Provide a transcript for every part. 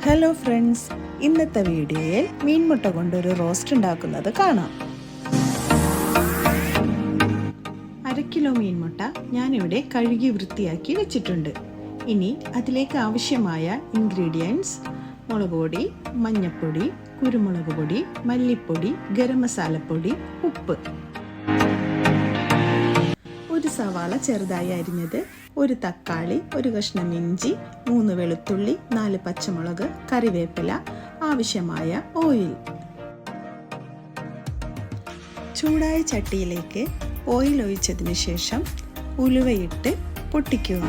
Hello friends, ഇന്നത്തെ വീഡിയോയിൽ മീൻമുട്ട കൊണ്ടൊരു റോസ്റ്റ് ഉണ്ടാക്കുന്നത് കാണാം. 1/2 കിലോ മീൻമുട്ട ഞാനിവിടെ കഴുകി വൃത്തിയാക്കി വെച്ചിട്ടുണ്ട്. ഇനി അതിലേക്ക് ആവശ്യമായ ഇൻഗ്രീഡിയൻസ്: മുളക് പൊടി, മഞ്ഞൾപ്പൊടി, കുരുമുളക് പൊടി, മല്ലിപ്പൊടി, ഗരം മസാലപ്പൊടി, ഉപ്പ്, ഒരു സവാള ചെറുതായി അരിഞ്ഞത്, ഒരു തക്കാളി, ഒരു കഷ്ണം ഇഞ്ചി, 3 വെളുത്തുള്ളി, 4 പച്ചമുളക്, കറിവേപ്പില, ആവശ്യമായ ഓയിൽ. ചൂടായ ചട്ടിയിലേക്ക് ഓയിൽ ഒഴിച്ചതിന് ശേഷം ഉലുവയിട്ട് പൊട്ടിക്കുക.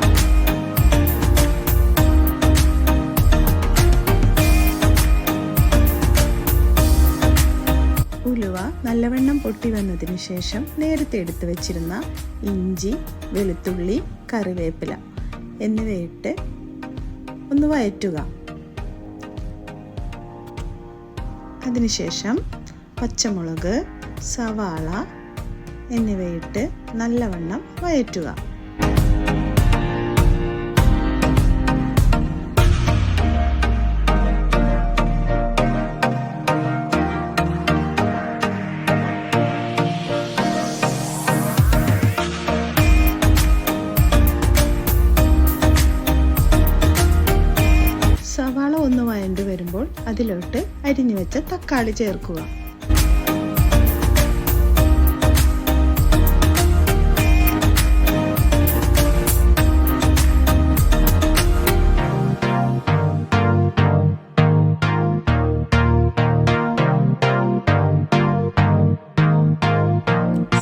ഉലുവ നല്ലവണ്ണം പൊട്ടി വന്നതിന് ശേഷം നേരത്തെ എടുത്തു വെച്ചിരുന്ന ഇഞ്ചി, വെളുത്തുള്ളി, കറിവേപ്പില എന്നിവയിട്ട് ഒന്ന് വഴറ്റുക. അതിനുശേഷം പച്ചമുളക്, സവാള എന്നിവയിട്ട് നല്ലവണ്ണം വഴറ്റുക. സവാള ഒന്ന് വഴണ്ട് വരുമ്പോൾ അതിലോട്ട് അരിഞ്ഞു വെച്ച തക്കാളി ചേർക്കുക.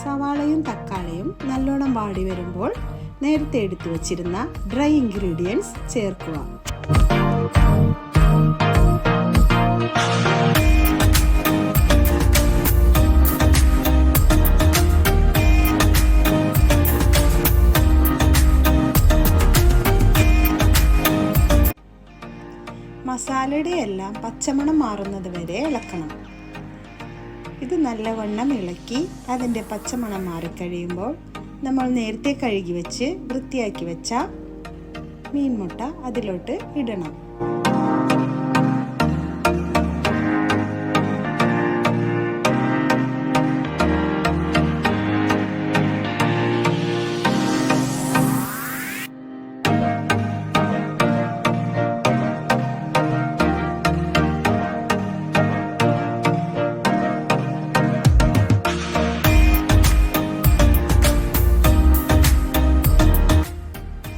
സവാളയും തക്കാളിയും നല്ലോണം വാടി വരുമ്പോൾ നേരത്തെ എടുത്തു വച്ചിരുന്ന ഡ്രൈ ഇൻഗ്രീഡിയൻസ് ചേർക്കുക. മസാലയുടെ എല്ലാം പച്ചമണം മാറുന്നത് വരെ ഇളക്കണം. ഇത് നല്ലവണ്ണം ഇളക്കി അതിൻ്റെ പച്ചമണം മാറിക്കഴിയുമ്പോൾ നമ്മൾ നേരത്തെ കഴുകി വെച്ച് വൃത്തിയാക്കി വെച്ച മീൻമുട്ട അതിലോട്ട് ഇടണം.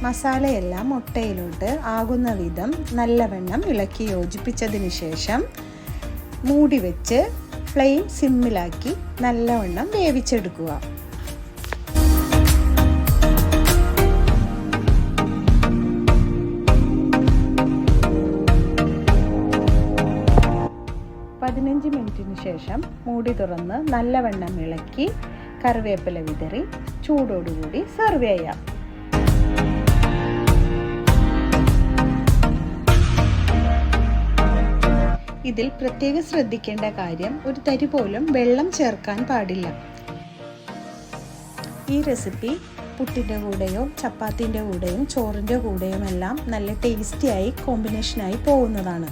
മസാലയെല്ലാം മുട്ടയിലോട്ട് ആകുന്ന വിധം നല്ലവണ്ണം ഇളക്കി യോജിപ്പിച്ചതിന് ശേഷം മൂടി വെച്ച് ഫ്ലെയിം സിമ്മിലാക്കി നല്ലവണ്ണം വേവിച്ചെടുക്കുക. പതിനഞ്ച് മിനിറ്റിന് ശേഷം മൂടി തുറന്ന് നല്ലവണ്ണം ഇളക്കി കറിവേപ്പില വിതറി ചൂടോടുകൂടി സെർവ് ചെയ്യാം. ഇതിൽ പ്രത്യേകം ശ്രദ്ധിക്കേണ്ട കാര്യം, ഒരു തരി പോലും വെള്ളം ചേർക്കാൻ പാടില്ല. ഈ റെസിപ്പി പുട്ടിൻ്റെ കൂടെയോ ചപ്പാത്തിൻ്റെ കൂടെയും ചോറിൻ്റെ കൂടെയും എല്ലാം നല്ല ടേസ്റ്റിയായി കോമ്പിനേഷനായി പോകുന്നതാണ്.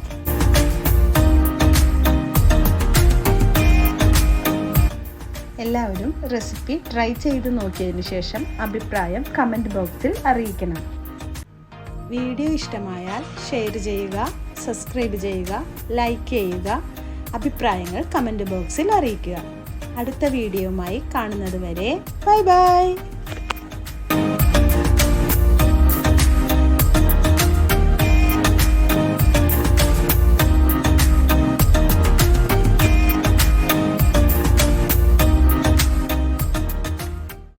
എല്ലാവരും റെസിപ്പി ട്രൈ ചെയ്ത് നോക്കിയതിന് ശേഷം അഭിപ്രായം കമൻറ്റ് ബോക്സിൽ അറിയിക്കണം. വീഡിയോ ഇഷ്ടമായാൽ ഷെയർ ചെയ്യുക, സബ്സ്ക്രൈബ് ചെയ്യുക, ലൈക്ക് ചെയ്യുക, അഭിപ്രായങ്ങൾ കമൻറ്റ് ബോക്സിൽ അറിയിക്കുക. അടുത്ത വീഡിയോയുമായി കാണുന്നത് വരെ ബൈ ബൈ.